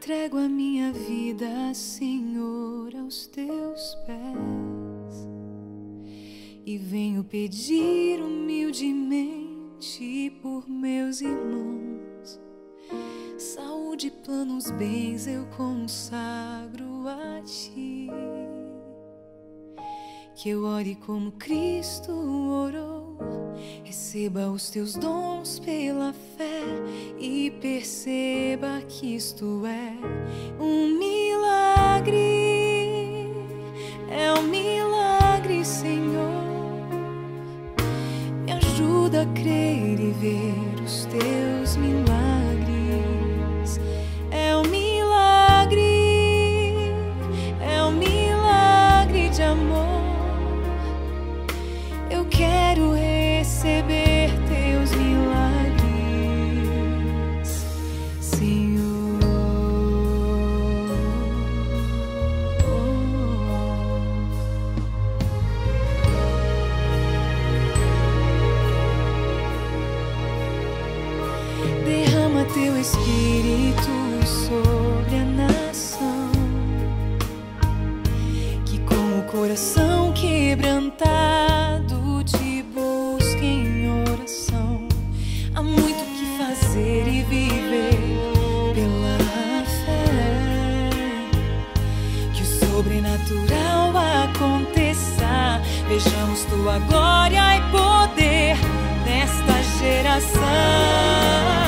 entrego a minha vida, Senhor, aos teus pés, e venho pedir humildemente por meus irmãos. Saúde, planos, bens eu consagro a ti. Que eu ore como Cristo orou, receba os teus dons pela fé e perceba que isto é um milagre. É um milagre, Senhor. Me ajuda a crer e ver os teus milagres. É um milagre, é um milagre de amor. Eu quero receber teus milagres, Senhor. Derrama teu Espírito sobre a nação, que com o coração quebrantado te busque em oração. Há muito que fazer e viver pela fé. Que o sobrenatural aconteça. Vejamos tua glória e poder nesta geração.